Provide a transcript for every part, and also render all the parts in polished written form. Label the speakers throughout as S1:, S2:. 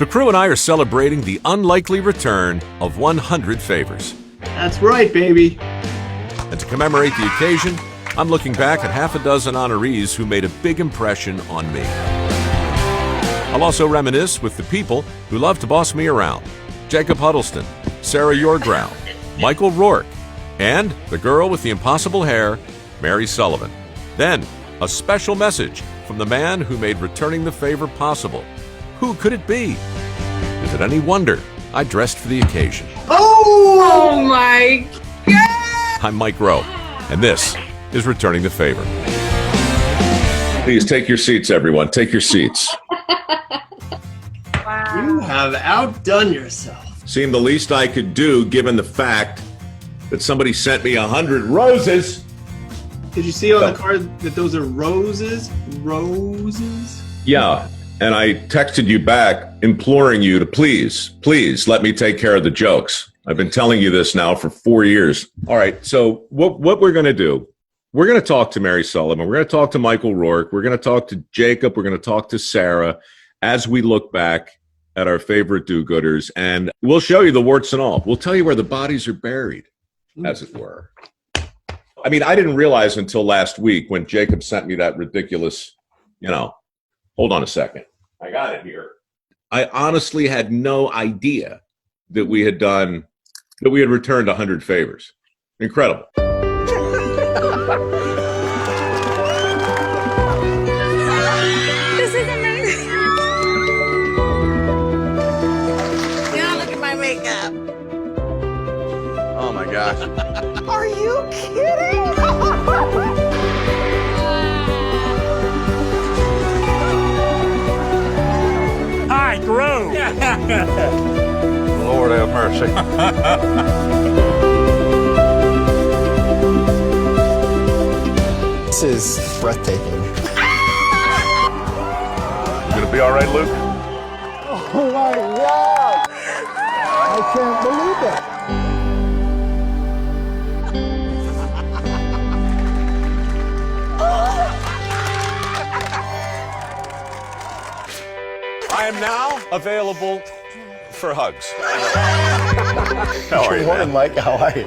S1: The crew and I are celebrating the unlikely return of 100 favors.
S2: That's right, baby.
S1: And to commemorate the occasion, I'm looking back at half a dozen honorees who made a big impression on me. I'll also reminisce with the people who love to boss me around. Jacob Huddleston, Sarah Yorgrow, Michael Rourke, and the girl with the impossible hair, Mary Sullivan. Then, a special message from the man who made returning the favor possible. Who could it be? Is it any wonder I dressed for the occasion?
S2: Oh
S3: my God!
S1: I'm Mike Rowe, and this is Returning the Favor. Please take your seats, everyone. Take your seats.
S3: Wow.
S2: You have outdone yourself.
S1: Seemed the least I could do given the fact that somebody sent me 100 roses.
S2: Did you see on the card that those are roses? Roses?
S1: Yeah, and I texted you back imploring you to please let me take care of the jokes. I've been telling you this now for 4 years. All right, so what we're going to do, we're going to talk to Mary Sullivan. We're going to talk to Michael Rourke. We're going to talk to Jacob. We're going to talk to Sarah as we look back at our favorite do-gooders, and we'll show you the warts and all. We'll tell you where the bodies are buried, as it were. I mean, I didn't realize until last week when Jacob sent me that ridiculous, hold on a second. I got it here. I honestly had no idea that we had returned 100 favors. Incredible.
S3: This is amazing. Yeah, look at my makeup.
S4: Oh my gosh.
S3: Are you kidding?
S5: Hi, Drew.
S4: Lord have mercy.
S6: This is breathtaking.
S4: You gonna be all right, Luke?
S6: Oh my God! I can't believe it.
S1: I am now available for hugs.
S4: How are you,
S6: Good morning,
S4: man?
S6: Mike. How are you?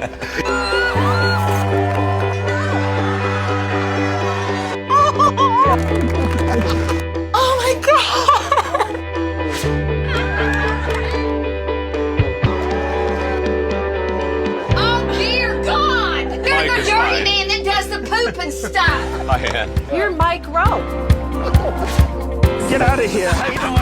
S3: Oh my God! Oh dear God! You're
S1: Mike
S3: the
S1: is
S3: dirty
S1: fine.
S3: man that does the poop and stuff.
S1: I am.
S3: You're Mike Rowe.
S5: Get out of here. How you doing?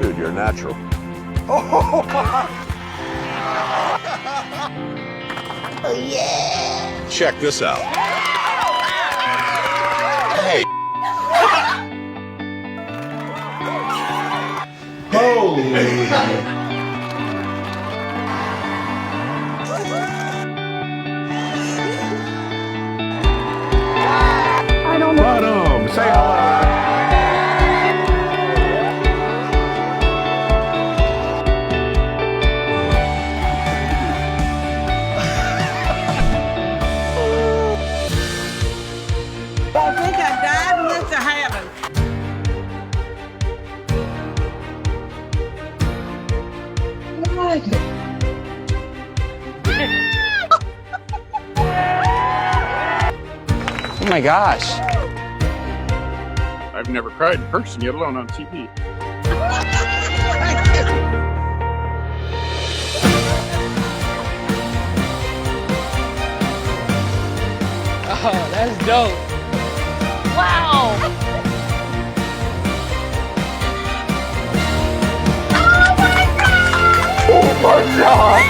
S4: Dude, you're a natural.
S1: Check this out. Hey.
S2: Holy.
S4: Bottom, say hello.
S7: I think I died and went to heaven.
S5: Oh my gosh.
S8: I've never cried in person, yet alone on TV.
S5: Oh, that's dope. Wow.
S4: Oh my God.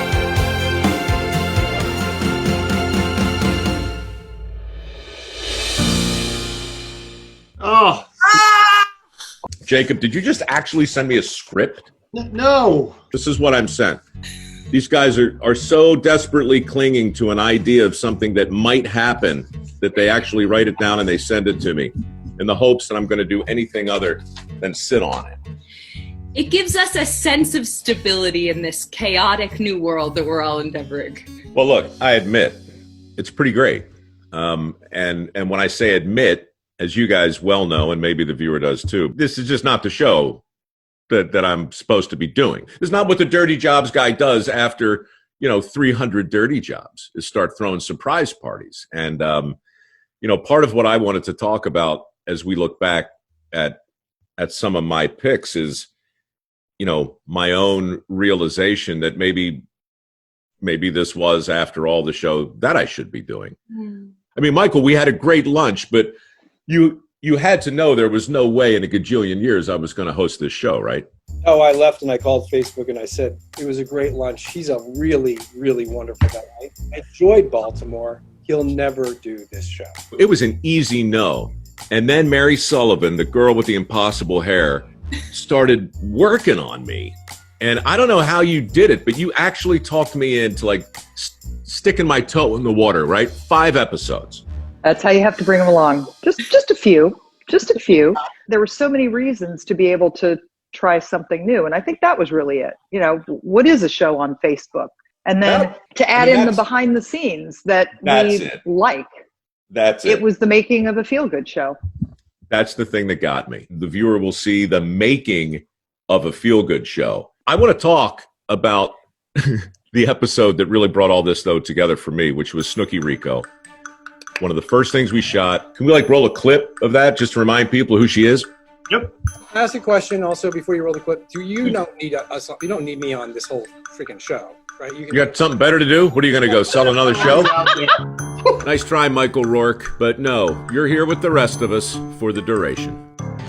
S2: Oh,
S1: Jacob, did you just actually send me a script?
S2: no.
S1: This is what I'm sent. These guys are so desperately clinging to an idea of something that might happen that they actually write it down and they send it to me in the hopes that I'm going to do anything other than sit on it.
S9: It gives us a sense of stability in this chaotic new world that we're all endeavoring.
S1: Well, look, I admit it's pretty great. And when I say admit, as you guys well know, and maybe the viewer does too, this is just not the show that I'm supposed to be doing. It's not what the Dirty Jobs guy does after, 300 dirty jobs, is start throwing surprise parties. And, part of what I wanted to talk about as we look back at some of my picks is, my own realization that maybe this was, after all, the show that I should be doing. I mean, Michael, we had a great lunch, but you had to know there was no way in a gajillion years I was going to host this show, right?
S10: Oh, I left and I called Facebook and I said, it was a great lunch. He's a really, really wonderful guy. I enjoyed Baltimore. He'll never do this show.
S1: It was an easy no. And then Mary Sullivan, the girl with the impossible hair, started working on me. And I don't know how you did it, but you actually talked me into sticking my toe in the water, right? 5 episodes.
S11: That's how you have to bring them along. Just a few. There were so many reasons to be able to try something new. And I think that was really it. What is a show on Facebook? And then to add in the behind the scenes that we like.
S1: That's it.
S11: It was the making of a feel-good show.
S1: That's the thing that got me. The viewer will see the making of a feel-good show. I want to talk about the episode that really brought all this, though, together for me, which was Snooki Rico. One of the first things we shot. Can we roll a clip of that just to remind people who she is?
S2: Yep.
S10: Ask a question also before you roll the clip. You don't need us. You don't need me on this whole freaking show, right? You
S1: got something better to do? What are you going to go sell another show? Nice try, Michael Rourke, but no, you're here with the rest of us for the duration.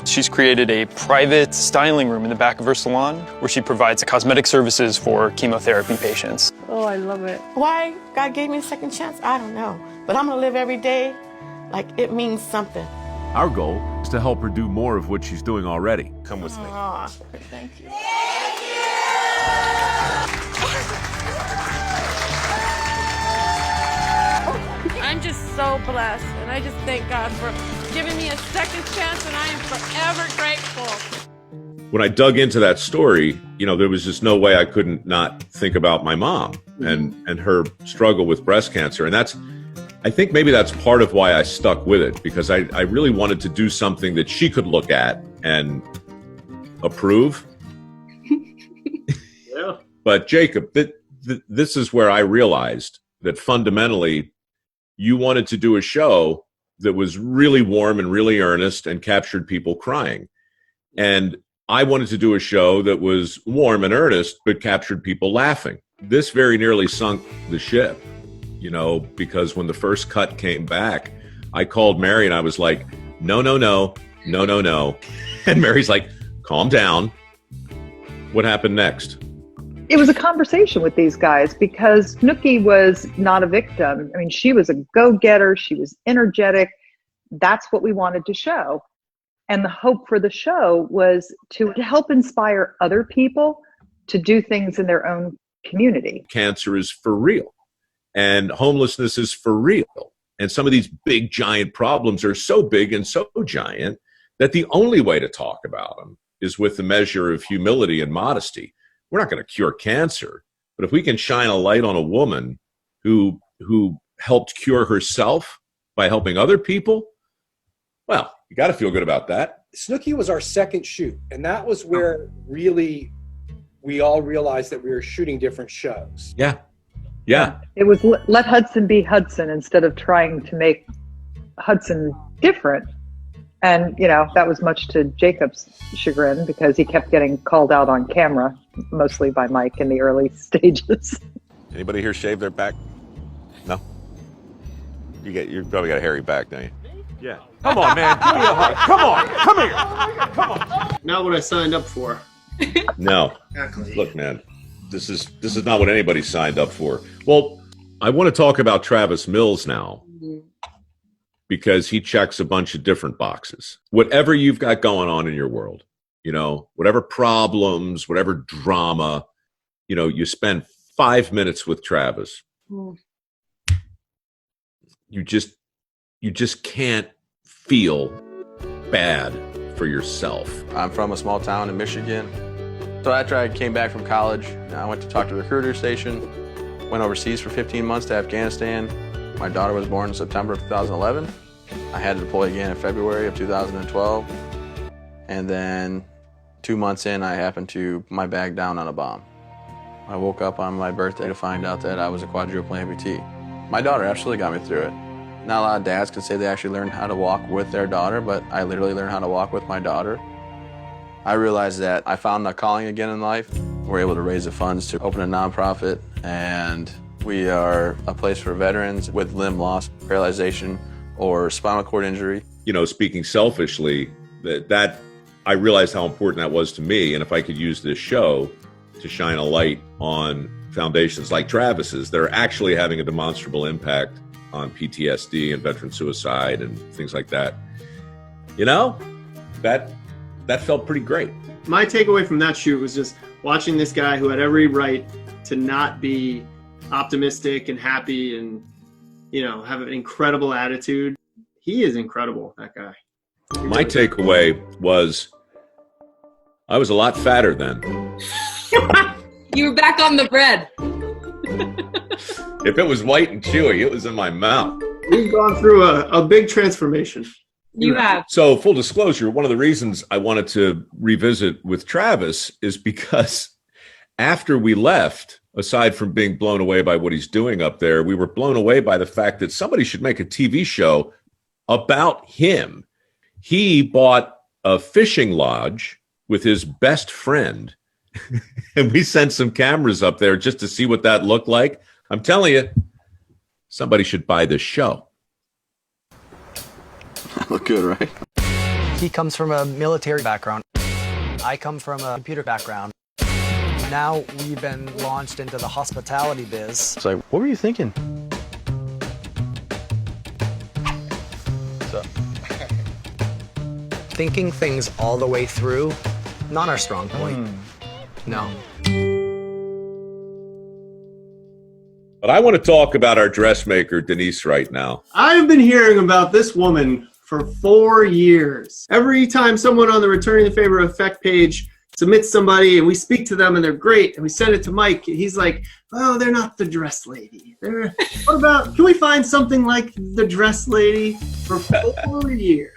S12: She's created a private styling room in the back of her salon where she provides cosmetic services for chemotherapy patients.
S7: Oh, I love it. Why God gave me a second chance, I don't know. But I'm gonna live every day like it means something.
S13: Our goal is to help her do more of what she's doing already. Come with me.
S7: Aw, thank you. I'm just so blessed, and I just thank God for giving me a second chance, and I am forever grateful.
S1: When I dug into that story, there was just no way I couldn't not think about my mom and her struggle with breast cancer. And I think maybe that's part of why I stuck with it, because I really wanted to do something that she could look at and approve.
S2: Yeah.
S1: But Jacob, this is where I realized that fundamentally you wanted to do a show that was really warm and really earnest and captured people crying. And I wanted to do a show that was warm and earnest, but captured people laughing. This very nearly sunk the ship, because when the first cut came back, I called Mary and I was like, no. And Mary's like, calm down. What happened next?
S11: It was a conversation with these guys because Snooki was not a victim. I mean, she was a go-getter. She was energetic. That's what we wanted to show. And the hope for the show was to help inspire other people to do things in their own community.
S1: Cancer is for real, and homelessness is for real. And some of these big, giant problems are so big and so giant that the only way to talk about them is with the measure of humility and modesty. We're not going to cure cancer, but if we can shine a light on a woman who helped cure herself by helping other people, well, you got to feel good about that.
S10: Snooki was our second shoot, and that was where really we all realized that we were shooting different shows.
S1: Yeah.
S11: It was let Hudson be Hudson instead of trying to make Hudson different. And, that was much to Jacob's chagrin because he kept getting called out on camera, mostly by Mike in the early stages.
S4: Anybody here shave their back? No? You probably got a hairy back, don't you?
S13: Yeah. Come on, man. Give me a hug. Come on. Come here. Come on.
S2: Not what I signed up for.
S1: No.
S2: Exactly.
S1: Look, man, this is not what anybody signed up for. Well, I want to talk about Travis Mills now because he checks a bunch of different boxes. Whatever you've got going on in your world, whatever problems, whatever drama, you spend 5 minutes with Travis. You just can't feel bad for yourself.
S4: I'm from a small town in Michigan.
S14: So after I came back from college, I went to talk to the recruiter station, went overseas for 15 months to Afghanistan. My daughter was born in September of 2011. I had to deploy again in February of 2012. And then 2 months in, I happened to put my bag down on a bomb. I woke up on my birthday to find out that I was a quadruple amputee. My daughter absolutely got me through it. Not a lot of dads can say they actually learned how to walk with their daughter, but I literally learned how to walk with my daughter. I realized that I found a calling again in life. We're able to raise the funds to open a nonprofit, and we are a place for veterans with limb loss, paralyzation, or spinal cord injury.
S1: You know, speaking selfishly, that I realized how important that was to me, and if I could use this show to shine a light on foundations like Travis's that are actually having a demonstrable impact on PTSD and veteran suicide and things like that, you know, that felt pretty great.
S2: My takeaway from that shoot was just watching this guy who had every right to not be optimistic and happy and, you know, have an incredible attitude. He is incredible, that guy.
S1: My takeaway was I was a lot fatter then.
S9: You were back on the bread.
S1: If it was white and chewy, it was in my mouth.
S2: We've gone through a big transformation.
S9: You have.
S1: So full disclosure, one of the reasons I wanted to revisit with Travis is because after we left, aside from being blown away by what he's doing up there, we were blown away by the fact that somebody should make a TV show about him. He bought a fishing lodge with his best friend, and we sent some cameras up there just to see what that looked like. I'm telling you, somebody should buy this show.
S14: Look good, right?
S15: He comes from a military background. I come from a computer background. Now we've been launched into the hospitality biz.
S14: It's like, what were you thinking? So.
S15: Thinking things all the way through, not our strong point. No.
S1: But I want to talk about our dressmaker, Denise, right now.
S2: I've been hearing about this woman for 4 years. Every time someone on the Returning the Favor Effect page submits somebody and we speak to them and they're great and we send it to Mike, he's like, oh, they're not the dress lady. What about, can we find something like the dress lady for 4 years?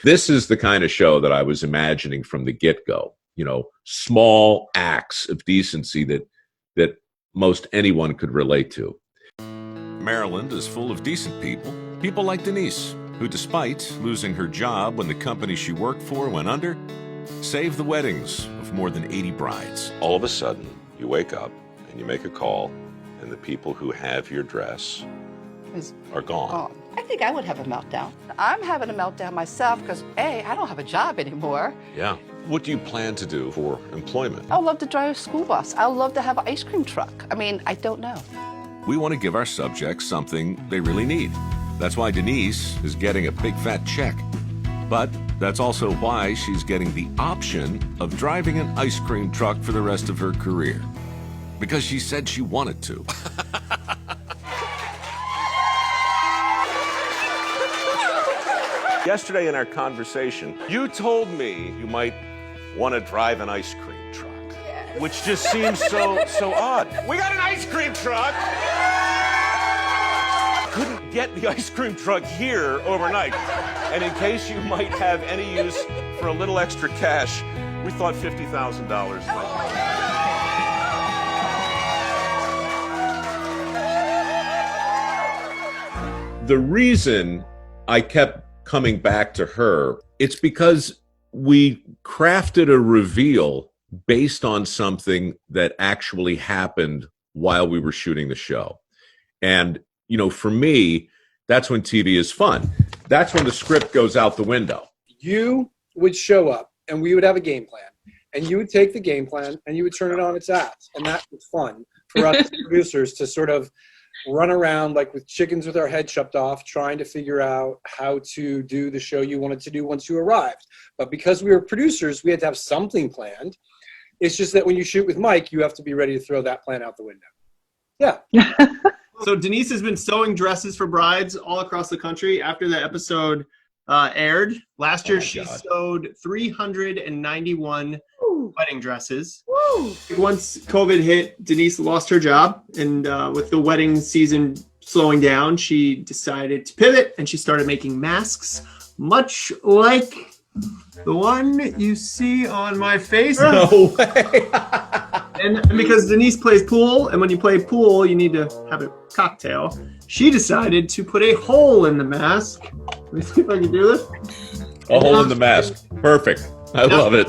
S1: This is the kind of show that I was imagining from the get-go. You know, small acts of decency that most anyone could relate to. Maryland is full of decent people. People like Denise, who despite losing her job when the company she worked for went under, saved the weddings of more than 80 brides.
S4: All of a sudden, you wake up and you make a call, and the people who have your dress are gone.
S16: I think I would have a meltdown. I'm having a meltdown myself because, A, I don't have a job anymore.
S4: Yeah. What do you plan to do for employment?
S16: I would love to drive a school bus. I would love to have an ice cream truck. I mean, I don't know.
S1: We want to give our subjects something they really need. That's why Denise is getting a big fat check. But that's also why she's getting the option of driving an ice cream truck for the rest of her career. Because she said she wanted to.
S4: Yesterday in our conversation, you told me you might want to drive an ice cream truck, which just seems so odd. We got an ice cream truck! Couldn't get the ice cream truck here overnight. And in case you might have any use for a little extra cash, we thought $50,000 might.
S1: The reason I kept coming back to her, it's because we crafted a reveal based on something that actually happened while we were shooting the show. And, you know, for me, that's when TV is fun. That's when the script goes out the window.
S10: You would show up and we would have a game plan. And you would take the game plan and you would turn it on its ass. And that was fun for us producers to sort of run around like with chickens with our head chopped off, trying to figure out how to do the show you wanted to do once you arrived. But because we were producers, we had to have something planned. It's just that when you shoot with Mike, you have to be ready to throw that plan out the window. Yeah.
S2: So Denise has been sewing dresses for brides all across the country after the episode aired. Last year, she sewed 391 wedding dresses. Once COVID hit, Denise lost her job, and with the wedding season slowing down, she decided to pivot, and she started making masks, much like the one you see on my face.
S1: No way.
S2: And because Denise plays pool, and when you play pool, you need to have a cocktail, she decided to put a hole in the mask. Let me see if I can do this.
S1: A hole in the mask. Perfect. I love it.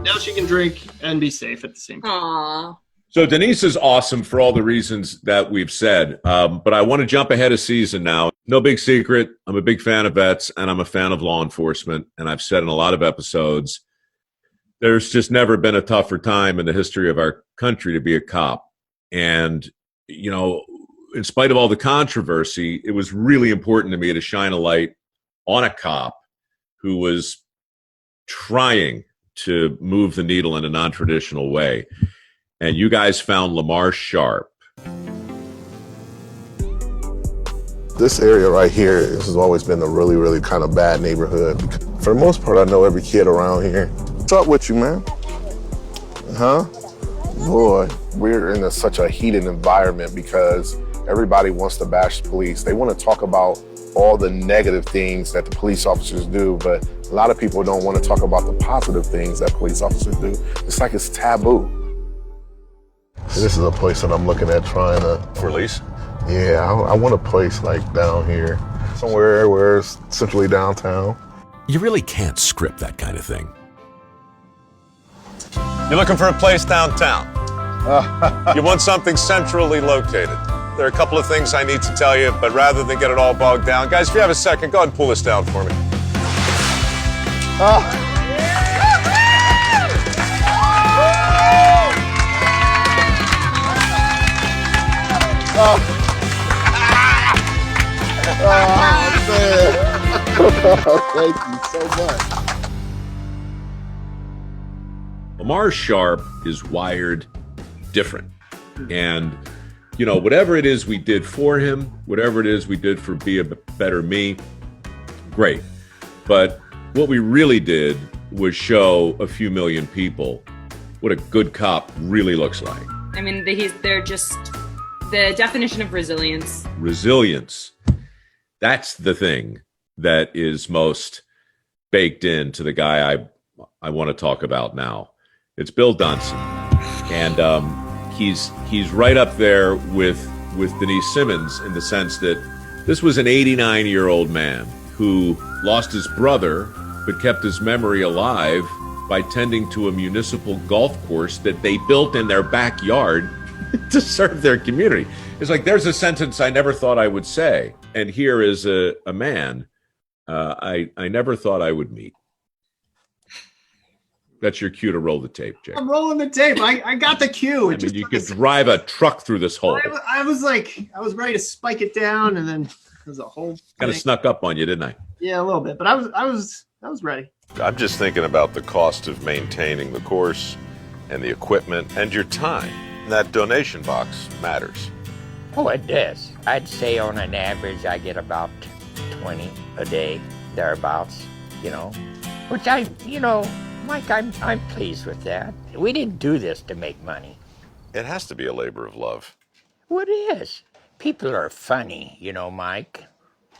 S2: Now she can drink and be safe at the same time.
S9: Aww.
S1: So Denise is awesome for all the reasons that we've said, but I want to jump ahead of season now. No big secret. I'm a big fan of vets, and I'm a fan of law enforcement, and I've said in a lot of episodes, there's just never been a tougher time in the history of our country to be a cop. And, you know, in spite of all the controversy, it was really important to me to shine a light on a cop who was trying to move the needle in a non-traditional way. And you guys found Lamar Sharp.
S6: This area right here has always been a really, really kind of bad neighborhood. For the most part, I know every kid around here. What's up with you, man? Huh? Boy, we're in such a heated environment because everybody wants to bash the police. They want to talk about all the negative things that the police officers do, but a lot of people don't want to talk about the positive things that police officers do. It's like it's taboo. This is a place that I'm looking at trying to...
S1: For lease?
S6: Yeah, I want a place like down here, somewhere where it's centrally downtown.
S17: You really can't script that kind of thing.
S4: You're looking for a place downtown. You want something centrally located. There are a couple of things I need to tell you, but rather than get it all bogged down, guys, if you have a second, go ahead and pull this down for me.
S6: Thank you so much.
S1: Lamar Sharp is wired different. And, you know, whatever it is we did for him, whatever it is we did for Be a Better Me, great. But what we really did was show a few million people what a good cop really looks like.
S9: I mean, they're just the definition of resilience.
S1: Resilience. That's the thing that is most baked into the guy I want to talk about now. It's Bill Dunson. And he's right up there with Denise Simmons in the sense that this was an 89-year-old man who lost his brother but kept his memory alive by tending to a municipal golf course that they built in their backyard to serve their community. It's like, there's a sentence I never thought I would say. And here is a man I never thought I would meet. That's your cue to roll the tape, Jake.
S2: I'm rolling the tape. I got the cue.
S1: I mean, you could drive a truck through this hole.
S2: I was ready to spike it down, and then there's a whole
S1: kind of snuck up on you, didn't I?
S2: Yeah, a little bit, but I was ready.
S4: I'm just thinking about the cost of maintaining the course and the equipment and your time. That donation box matters.
S18: Oh, it does. I'd say on an average I get about 20 a day, thereabouts, which Mike, I'm pleased with that. We didn't do this to make money.
S4: It has to be a labor of love.
S18: Well, it is. People are funny, Mike.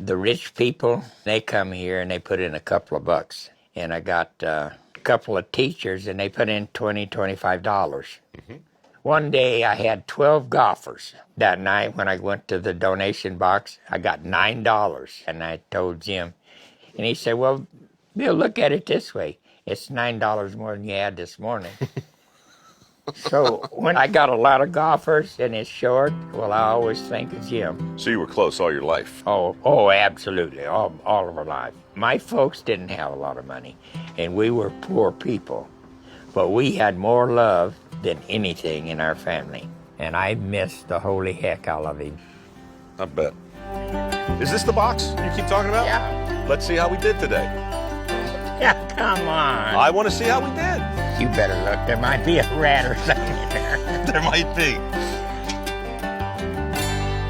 S18: The rich people, they come here and they put in a couple of bucks. And I got a couple of teachers and they put in $20, $25. Mm-hmm. One day I had 12 golfers. That night when I went to the donation box, I got $9. And I told Jim, and he said, well, Bill, look at it this way. It's $9 more than you had this morning. So when I got a lot of golfers and it's short, well, I always think of Jim.
S4: So you were close all your life?
S18: Oh, absolutely, all of our life. My folks didn't have a lot of money, and we were poor people. But we had more love than anything in our family. And I miss the holy heck out of him.
S4: I bet. Is this the box you keep talking about?
S18: Yeah.
S4: Let's see how we did today.
S18: Yeah, come on.
S4: I want to see how we did.
S18: You better look. There might be a rat or something in there.
S4: There might be.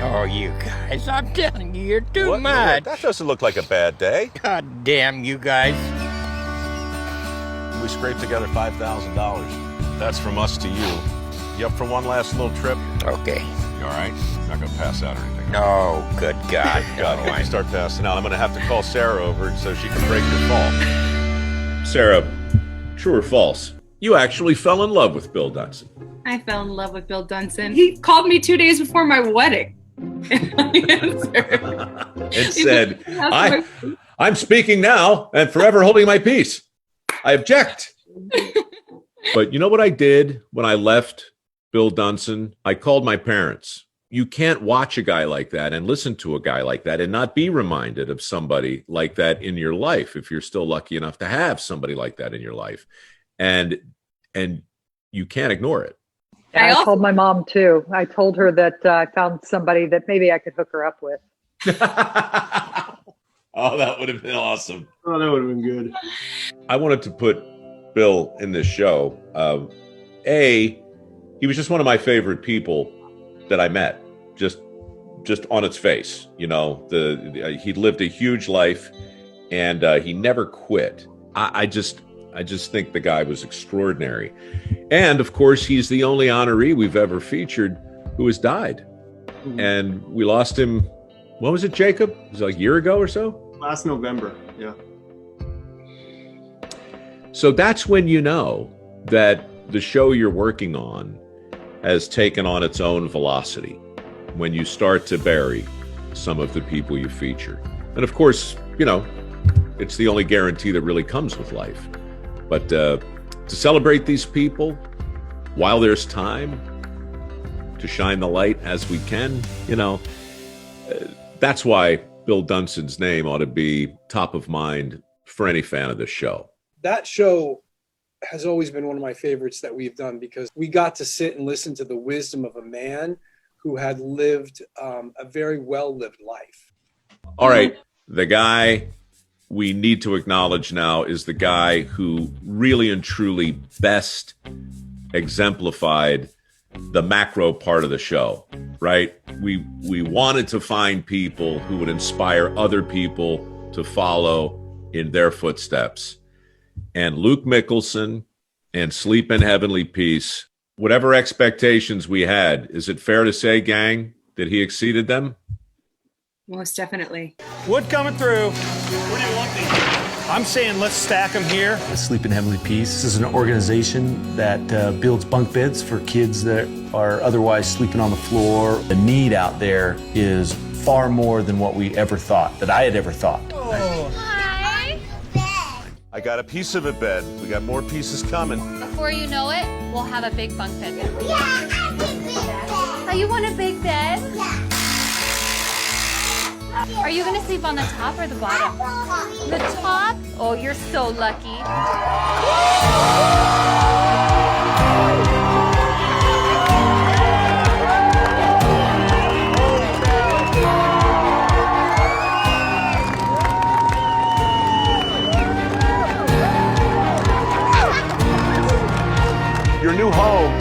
S18: Oh, you guys, I'm telling you, you're too much.
S4: That doesn't look like a bad day.
S18: God damn you guys.
S4: We scraped together $5,000. That's from us to you. You up for one last little trip?
S18: Okay.
S4: You all right? You're not going to pass out or anything?
S18: No, good God.
S4: God, when you start passing out, I'm going to have to call Sarah over so she can break your fall.
S1: Sarah, true or false? You actually fell in love with Bill Dunson.
S9: I fell in love with Bill Dunson. He called me 2 days before my wedding. And I answered.
S1: And said, I'm speaking now and forever holding my peace. I object. But you know what I did when I left Bill Dunson? I called my parents. You can't watch a guy like that and listen to a guy like that and not be reminded of somebody like that in your life, if you're still lucky enough to have somebody like that in your life. And you can't ignore it.
S11: I told my mom too. I told her that I found somebody that maybe I could hook her up with.
S1: Oh, that would have been awesome.
S2: Oh, that would have been good.
S1: I wanted to put Bill in this show. He was just one of my favorite people that I met, just on its face. You know, he lived a huge life, and he never quit. I just think the guy was extraordinary. And of course, he's the only honoree we've ever featured who has died. Mm-hmm. And we lost him, what was it, Jacob? It was like a year ago or so?
S2: Last November, yeah.
S1: So that's when you know that the show you're working on has taken on its own velocity, when you start to bury some of the people you feature. And of course, you know, it's the only guarantee that really comes with life. But to celebrate these people while there's time, to shine the light as we can, you know, that's why Bill Dunson's name ought to be top of mind for any fan of this show.
S10: That show has always been one of my favorites that we've done, because we got to sit and listen to the wisdom of a man who had lived a very well-lived life.
S1: All right, the guy we need to acknowledge now is the guy who really and truly best exemplified the macro part of the show, right? We wanted to find people who would inspire other people to follow in their footsteps. And Luke Mickelson and Sleep in Heavenly Peace, whatever expectations we had, is it fair to say, gang, that he exceeded them?
S9: Most definitely.
S5: Wood coming through. Where do you want these? I'm saying let's stack them here.
S19: Sleep in Heavenly Peace. This is an organization that builds bunk beds for kids that are otherwise sleeping on the floor. The need out there is far more than what we ever thought, that I had ever thought.
S4: Oh.
S3: Hi.
S4: I got a piece of a bed. We got more pieces coming.
S3: Before you know it, we'll have a big bunk bed. Yeah, I want a big bed. Oh, you want a big bed? Yeah. Are you going to sleep on the top or the bottom? The top? Oh, you're so lucky.
S4: Your new home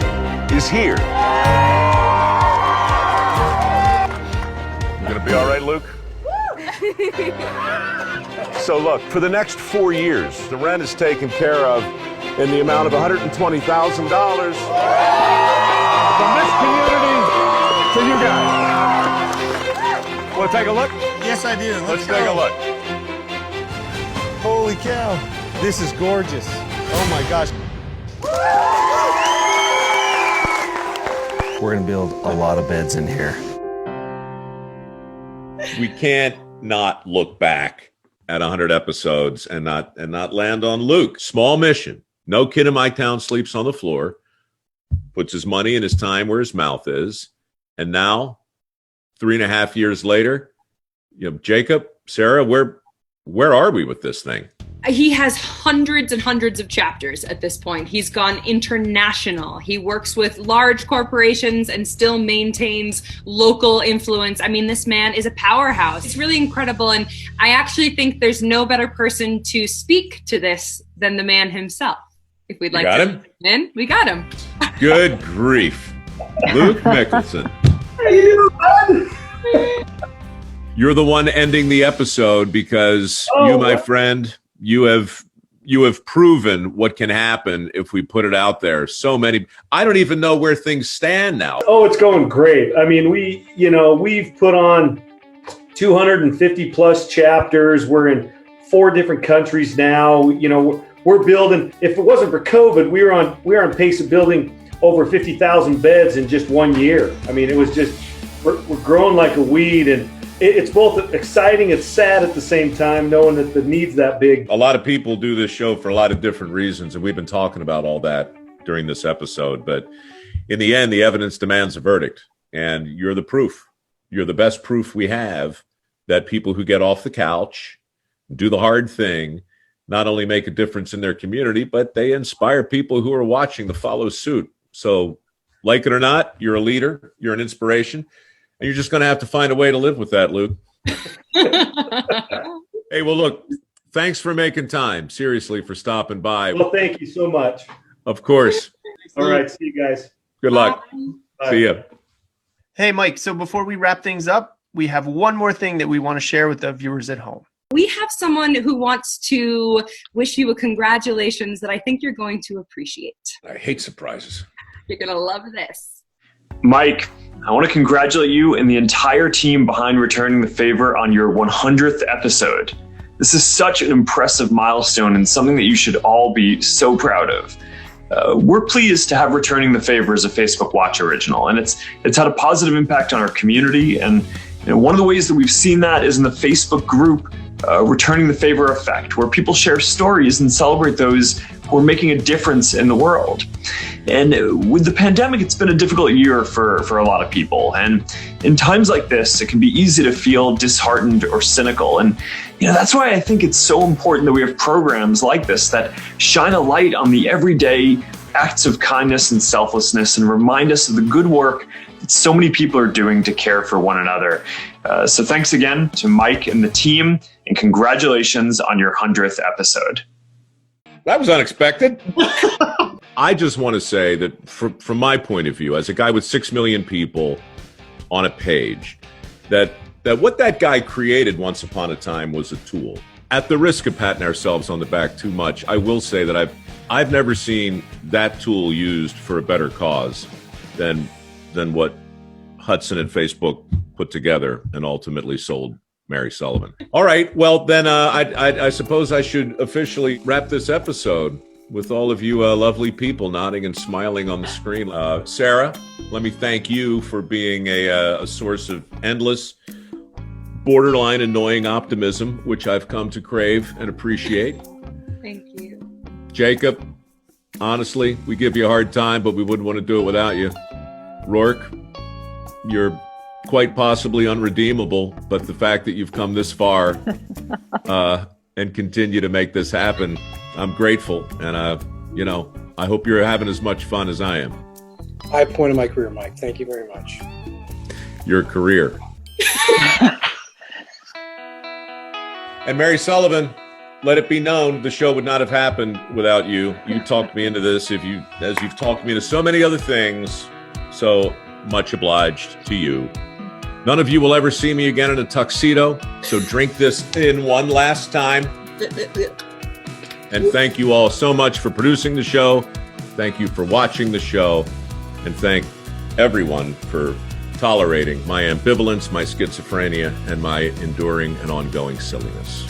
S4: is here. You gonna be all right, Luke? So look, for the next 4 years, the rent is taken care of in the amount of $120,000 from this community to you guys. Want to take a look?
S5: Yes, I do.
S4: Let's take a look.
S5: Holy cow. This is gorgeous. Oh my gosh.
S19: We're going to build a lot of beds in here.
S1: We can't not look back at 100 episodes and not land on Luke. Small mission. No kid in my town sleeps on the floor, puts his money and his time where his mouth is. And now, 3.5 years later, you know, Jacob, Sarah, where are we with this thing?
S9: He has hundreds and hundreds of chapters at this point. He's gone international. He works with large corporations and still maintains local influence. I mean, this man is a powerhouse. It's really incredible. And I actually think there's no better person to speak to this than the man himself. If we'd like
S1: got
S9: to
S1: him?
S9: in, we got him.
S1: Good grief. Luke Mickelson. You're the one ending the episode because you, my friend, you have you have proven what can happen if we put it out there. So many, I don't even know where things stand now.
S20: Oh, it's going great. I mean, we've put on 250 plus chapters. We're in 4 different countries now. We're building, if it wasn't for COVID, we were on pace of building over 50,000 beds in just 1 year. I mean, it was just, we're growing like a weed, and it's both exciting, it's sad at the same time, knowing that the need's that big.
S1: A lot of people do this show for a lot of different reasons, and we've been talking about all that during this episode. But in the end, the evidence demands a verdict, and you're the proof. You're the best proof we have that people who get off the couch, do the hard thing, not only make a difference in their community, but they inspire people who are watching to follow suit. So, like it or not, you're a leader, you're an inspiration. And you're just going to have to find a way to live with that, Luke. Hey, well, look, thanks for making time, seriously, for stopping by.
S20: Well, thank you so much.
S1: Of course.
S20: All right, see you guys.
S1: Good luck.
S20: Bye.
S1: See ya.
S2: Hey, Mike, so before we wrap things up, we have one more thing that we want to share with the viewers at home.
S9: We have someone who wants to wish you a congratulations that I think you're going to appreciate.
S1: I hate surprises.
S9: You're going to love this.
S21: Mike, I want to congratulate you and the entire team behind Returning the Favor on your 100th episode. This is such an impressive milestone and something that you should all be so proud of. We're pleased to have Returning the Favor as a Facebook Watch original, and it's had a positive impact on our community. And one of the ways that we've seen that is in the Facebook group Returning the Favor Effect, where people share stories and celebrate those who are making a difference in the world. And with the pandemic, it's been a difficult year for a lot of people. And in times like this, it can be easy to feel disheartened or cynical. And that's why I think it's so important that we have programs like this that shine a light on the everyday acts of kindness and selflessness and remind us of the good work that so many people are doing to care for one another. So thanks again to Mike and the team, and congratulations on your 100th episode.
S1: That was unexpected. I just want to say that from my point of view, as a guy with 6 million people on a page, that what that guy created once upon a time was a tool. At the risk of patting ourselves on the back too much, I will say that I've never seen that tool used for a better cause than what Hudson and Facebook put together and ultimately sold Mary Sullivan. All right, well then I suppose I should officially wrap this episode with all of you lovely people nodding and smiling on the screen. Sarah, let me thank you for being a source of endless, borderline annoying optimism, which I've come to crave and appreciate.
S9: Thank you.
S1: Jacob, honestly, we give you a hard time, but we wouldn't want to do it without you. Rourke, you're quite possibly unredeemable, but the fact that you've come this far and continue to make this happen, I'm grateful. And, I hope you're having as much fun as I am.
S10: High point of my career, Mike. Thank you very much.
S1: Your career. And Mary Sullivan, let it be known, the show would not have happened without you. You talked me into this, as you've talked me into so many other things. So much obliged to you. None of you will ever see me again in a tuxedo, so drink this in one last time. And thank you all so much for producing the show. Thank you for watching the show. And thank everyone for tolerating my ambivalence, my schizophrenia, and my enduring and ongoing silliness.